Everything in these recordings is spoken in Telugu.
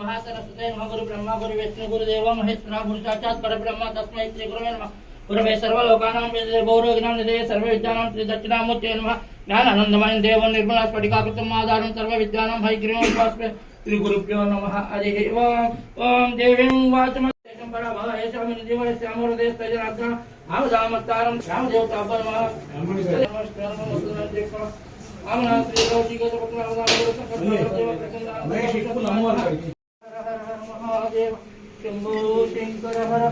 महासरस्वती नमः। गुरु ब्रह्मा गुरु विष्णु गुरुदेव महेश्वरा गुरु साक्षात् परब्रह्म तस्मै श्री गुरुवे नमः। गुरवे सर्वलोकानां भौरोगिनां निधये सर्वविद्यानां श्री दक्षिणामूर्ते नमः। ज्ञानानन्दमयं देवं निर्मलस्फटिकाकृतिम् आधारं सर्वविद्यानां हयग्रीवं उपास्महे। श्री गुरुभ्यो नमः। हरिः ओम्। ओं देवीं वाचमस्तेषं पराभवहेशामिनि जीवनस्यामोरदेस्तजनार्दन आमदामत्तारं श्यामदेवतापरमः आमना श्री महादेव शंभो शंकर हर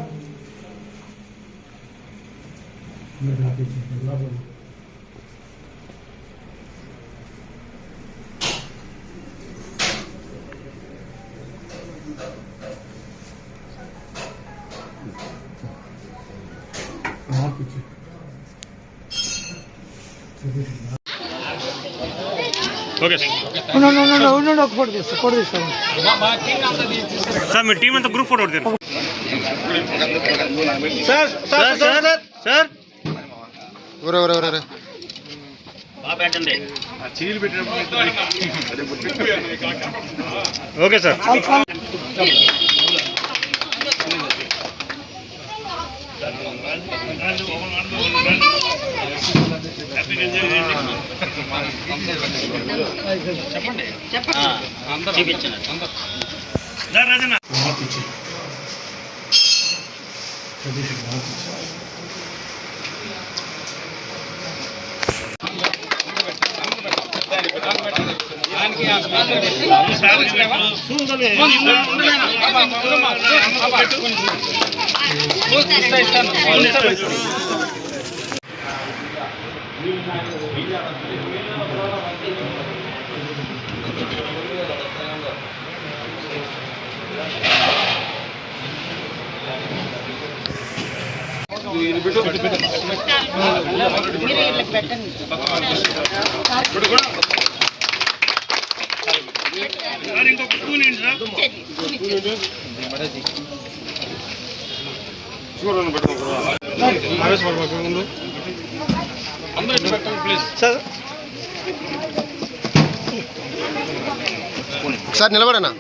ఓకే ఒక ఫోటో తీస్తాను సార్ మీ టీం అంతా గ్రూప్ ఫోటో కొడతారు sir sir sir sir okay sir చెప్పండి చూపించండి రాజన్న ఇంకొక స్కూల్ ఏంటి సార్ సార్ నిలబడనా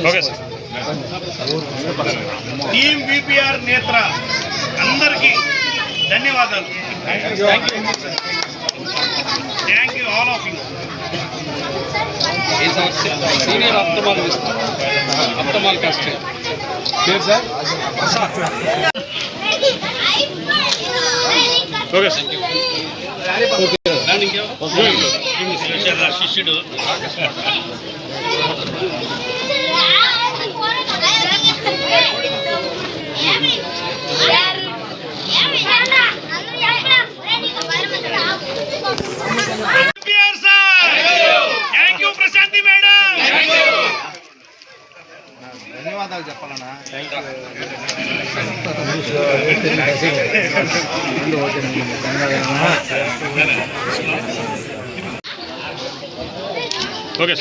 okay sir team VPR Netra అందరికీ ధన్యవాదాలు. Thank you all of you. Senior ophthalmologist పేరు సార్ ఓకే సార్ శిష్యుడు ప్రశాంతి మేడం ధన్యవాదాలు చెప్పాలన్నా. ఓకే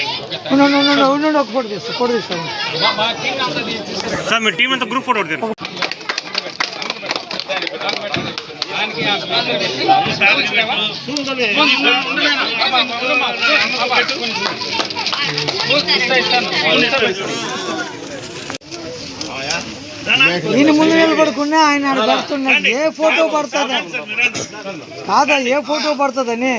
ఒక ఫోటో తీస్తాను సార్ మీ టీం అంతా గ్రూప్ ఫోటో కొడతారు ఈయన ముందు నిలబడుకున్నా ఆయన ఆడ పడుతున్నాడు. ఏ ఫోటో పడుతుందా కాదా? ఏ ఫోటో పడుతుందని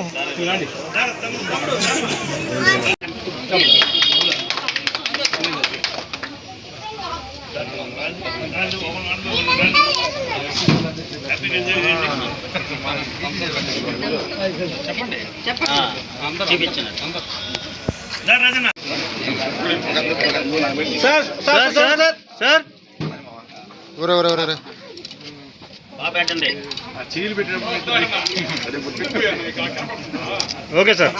ఓకే సార్.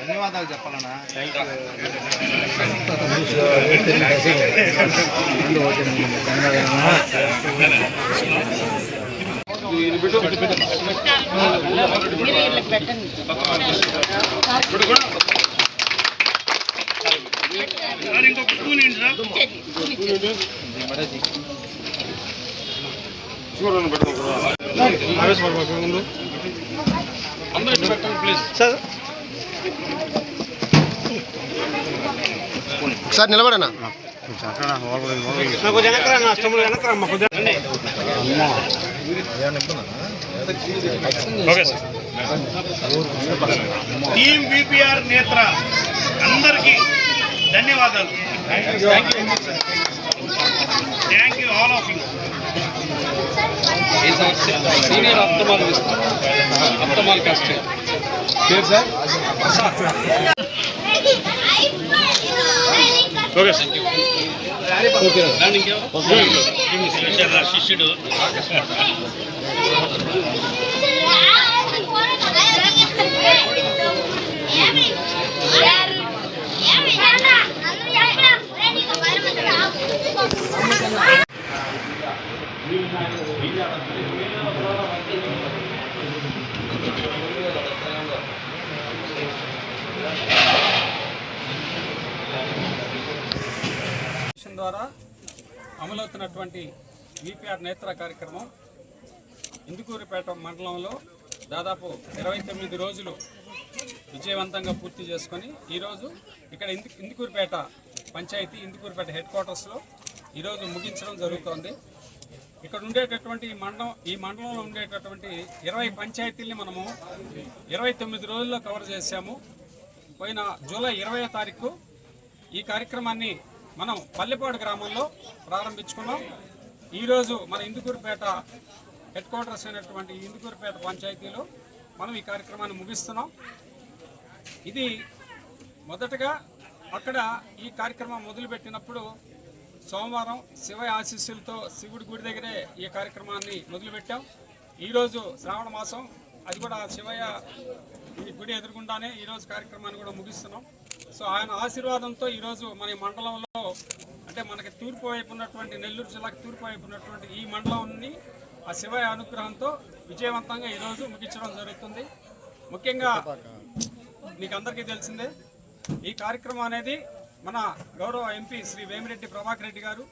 ధన్యవాదాలు చెప్పాలన్నా. సార్ నిలబడనా? టీమ్ విపిఆర్ నేత్ర అందరికీ ధన్యవాదాలు. Thank you all of you. Senior ophthalmologist పేరు సార్? Okay sir. శిష్యుడు ద్వారా అమలవుతున్నటువంటి విపిఆర్ నేత్ర కార్యక్రమం ఇందుకూరుపేట మండలంలో దాదాపు 29 రోజులు విజయవంతంగా పూర్తి చేసుకొని ఈరోజు ఇక్కడ ఇందుకూరుపేట పంచాయతీ ఇందుకూరుపేట హెడ్ క్వార్టర్స్లో ఈరోజు ముగించడం జరుగుతోంది. ఇక్కడ ఉండేటటువంటి ఈ మండలంలో ఉండేటటువంటి 20 పంచాయతీల్ని మనము 29 రోజుల్లో కవర్ చేశాము. పోయిన జూలై 20వ తారీఖు ఈ కార్యక్రమాన్ని మనం పల్లెపాడు గ్రామంలో ప్రారంభించుకున్నాం. ఈరోజు మన ఇందుకూరుపేట హెడ్ క్వార్టర్స్ అయినటువంటి ఇందుకూరుపేట పంచాయతీలో మనం ఈ కార్యక్రమాన్ని ముగిస్తున్నాం. ఇది మొదటగా అక్కడ ఈ కార్యక్రమం మొదలుపెట్టినప్పుడు సోమవారం శివయ్య ఆశీస్సులతో శివుడి గుడి దగ్గరే ఈ కార్యక్రమాన్ని మొదలుపెట్టాం. ఈరోజు శ్రావణ మాసం, అది కూడా శివయ్య ఈ గుడి ఎదురుగుండానే ఈరోజు కార్యక్రమాన్ని కూడా ముగిస్తున్నాం. సో ఆయన ఆశీర్వాదంతో ఈరోజు మన మండలంలో, అంటే మనకి తూర్పు వైపు ఉన్నటువంటి నెల్లూరు జిల్లాకి తూర్పు వైపు ఉన్నటువంటి ఈ మండలాన్ని ఆ శివయ్య అనుగ్రహంతో విజయవంతంగా ఈరోజు ముగించడం జరుగుతుంది. ముఖ్యంగా మీకు అందరికీ తెలిసిందే, ఈ కార్యక్రమం అనేది మన గౌరవ ఎంపీ శ్రీ వేమిరెడ్డి ప్రభాకర్ రెడ్డి గారు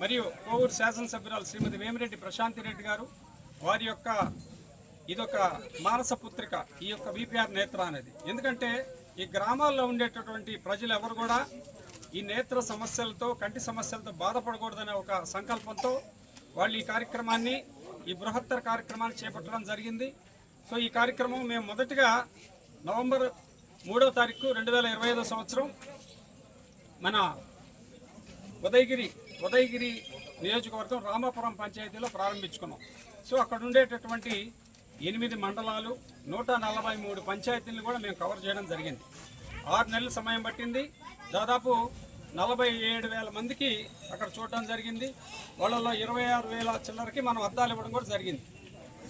మరియు కోవూరు శాసనసభ్యురాలు శ్రీమతి వేమిరెడ్డి ప్రశాంతి రెడ్డి గారు వారి యొక్క ఇదొక మానస పుత్రిక ఈ యొక్క విపిఆర్ నేత్ర అనేది. ఎందుకంటే ఈ గ్రామాల్లో ఉండేటటువంటి ప్రజలు ఎవరు కూడా ఈ నేత్ర సమస్యలతో, కంటి సమస్యలతో బాధపడకూడదనే ఒక సంకల్పంతో వాళ్ళు ఈ కార్యక్రమాన్ని, ఈ బృహత్తర కార్యక్రమాన్ని చేపట్టడం జరిగింది. సో ఈ కార్యక్రమం మేము మొదటిగా నవంబర్ 3వ తారీఖు 2025 సంవత్సరం మన ఉదయగిరి నియోజకవర్గం రామాపురం పంచాయతీలో ప్రారంభించుకున్నాం. సో అక్కడ ఉండేటటువంటి 8 మండలాలు 143 పంచాయతీలను కూడా మేము కవర్ చేయడం జరిగింది. 6 నెలల సమయం పట్టింది. దాదాపు 47,000 మందికి అక్కడ చూడడం జరిగింది. వాళ్ళలో 26,000 చిల్లరకి మనం అద్దాలు ఇవ్వడం కూడా జరిగింది.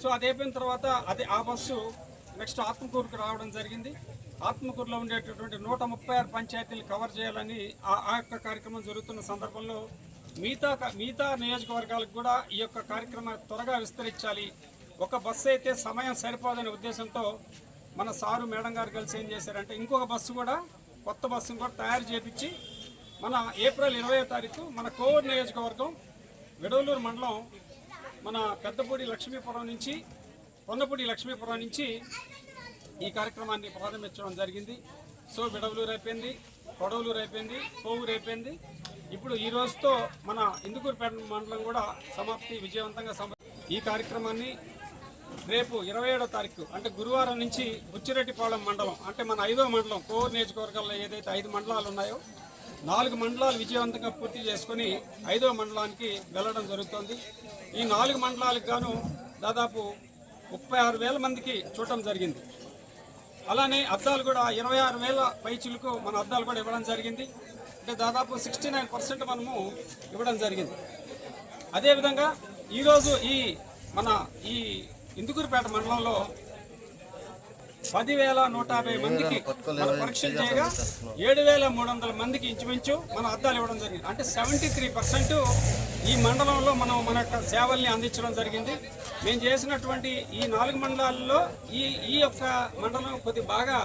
సో అది అయిపోయిన తర్వాత ఆ బస్సు నెక్స్ట్ ఆత్మకూరుకు రావడం జరిగింది. ఆత్మకూరులో ఉండేటటువంటి 136 పంచాయతీలు కవర్ చేయాలని ఆ యొక్క కార్యక్రమం జరుగుతున్న సందర్భంలో మిగతా నియోజకవర్గాలకు కూడా ఈ యొక్క కార్యక్రమాన్ని త్వరగా విస్తరించాలి, ఒక బస్సు అయితే సమయం సరిపోదనే ఉద్దేశంతో మన సారు మేడం గారు కలిసి ఏం చేశారంటే ఇంకొక బస్సు కూడా, కొత్త బస్సును కూడా తయారు చేయించి మన ఏప్రిల్ 20వ తారీఖు మన కోవూరు నియోజకవర్గం విడవలూరు మండలం మన పెద్దపూడి లక్ష్మీపురం నుంచి కొండపూడి లక్ష్మీపురం నుంచి ఈ కార్యక్రమాన్ని ప్రారంభించడం జరిగింది. సో విడవలూరు అయిపోయింది, కొడవలూరు అయిపోయింది, కోవూరు అయిపోయింది. ఇప్పుడు ఈ రోజుతో మన ఇందుకూరుపేట మండలం కూడా సమాప్తి విజయవంతంగా ఈ కార్యక్రమాన్ని రేపు 27వ తారీఖు అంటే గురువారం నుంచి బుచ్చిరెడ్డిపాళెం మండలం అంటే మన 5వ మండలం కోవూరు నియోజకవర్గాల్లో ఏదైతే 5 మండలాలు ఉన్నాయో 4 మండలాలు విజయవంతంగా పూర్తి చేసుకుని 5వ మండలానికి వెళ్ళడం జరుగుతుంది. ఈ 4 మండలాలకు గాను దాదాపు 36,000 మందికి చూడటం జరిగింది. అలానే అద్దాలు కూడా 26,000 పైచిలకు మన అద్దాలు కూడా ఇవ్వడం జరిగింది. అంటే దాదాపు 69% మనము ఇవ్వడం జరిగింది. అదేవిధంగా ఈరోజు ఈ ఇందుకూరుపేట మండలంలో 10,150 మందికి మనం పరీక్షలు చేయగా 7,300 మందికి ఇంచుమించు మన అద్దాలు ఇవ్వడం జరిగింది. అంటే 73% ఈ మండలంలో మనం మన యొక్క సేవల్ని అందించడం జరిగింది. మేము చేసినటువంటి ఈ 4 మండలాల్లో ఈ యొక్క మండలం కొద్ది బాగా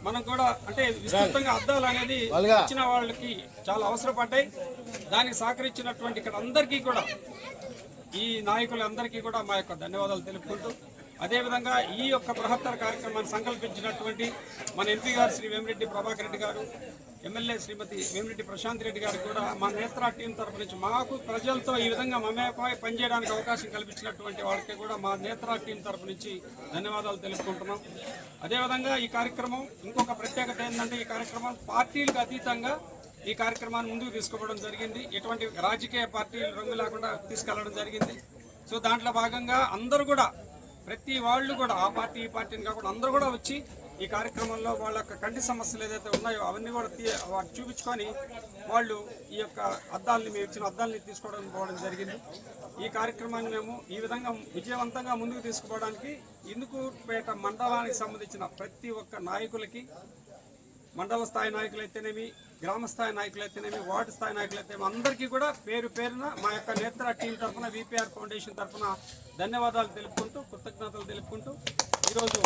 మనం కూడా అంటే విస్తృతంగా అద్దాలు అనేది ఇచ్చిన వాళ్ళకి చాలా అవసరపడ్డాయి. దానికి సహకరించినటువంటి ఇక్కడ అందరికీ కూడా ఈ నాయకులందరికీ కూడా మా యొక్క ధన్యవాదాలు తెలుపుకుంటూ అదేవిధంగా ఈ యొక్క బృహత్తర కార్యక్రమాన్ని సంకల్పించినటువంటి మన ఎంపీ గారు శ్రీ వేమిరెడ్డి ప్రభాకర్ రెడ్డి గారు, ఎమ్మెల్యే శ్రీమతి వేమిరెడ్డి ప్రశాంత్ రెడ్డి గారు కూడా మా నేత్ర టీం తరపు నుంచి మాకు ప్రజలతో ఈ విధంగా మమేకమై పనిచేయడానికి అవకాశం కల్పించినటువంటి వాళ్ళకి కూడా మా నేత్ర టీం తరపు నుంచి ధన్యవాదాలు తెలుపుకుంటున్నాం. అదేవిధంగా ఈ కార్యక్రమం ఇంకొక ప్రత్యేకత ఏంటంటే ఈ కార్యక్రమం పార్టీలకు అతీతంగా ఈ కార్యక్రమాన్ని ముందుకు తీసుకోవడం జరిగింది. ఎటువంటి రాజకీయ పార్టీలు రంగు లేకుండా తీసుకెళ్లడం జరిగింది. సో దాంట్లో భాగంగా అందరూ కూడా ప్రతి వాళ్ళు కూడా ఆ పార్టీ ఈ పార్టీని కాకుండా అందరూ కూడా వచ్చి ఈ కార్యక్రమంలో వాళ్ళ యొక్క కంటి సమస్యలు ఏదైతే ఉన్నాయో అవన్నీ కూడా వాటి చూపించుకొని వాళ్ళు ఈ యొక్క అద్దాలని మేము ఇచ్చిన అద్దాలని పోవడం జరిగింది. ఈ కార్యక్రమాన్ని మేము ఈ విధంగా విజయవంతంగా ముందుకు తీసుకుపోవడానికి ఇందుకూరుపేట మండలానికి సంబంధించిన ప్రతి ఒక్క నాయకులకి మండల స్థాయి నాయకులైతేనేమి, గ్రామ స్థాయి నాయకులైతేనేమి, వార్డు స్థాయి నాయకులైతేనేమి అందరికీ కూడా పేరున మా యొక్క నేత్ర టీం తరఫున, విపిఆర్ ఫౌండేషన్ తరఫున ధన్యవాదాలు తెలుపుకుంటూ, కృతజ్ఞతలు తెలుపుకుంటూ ఈరోజు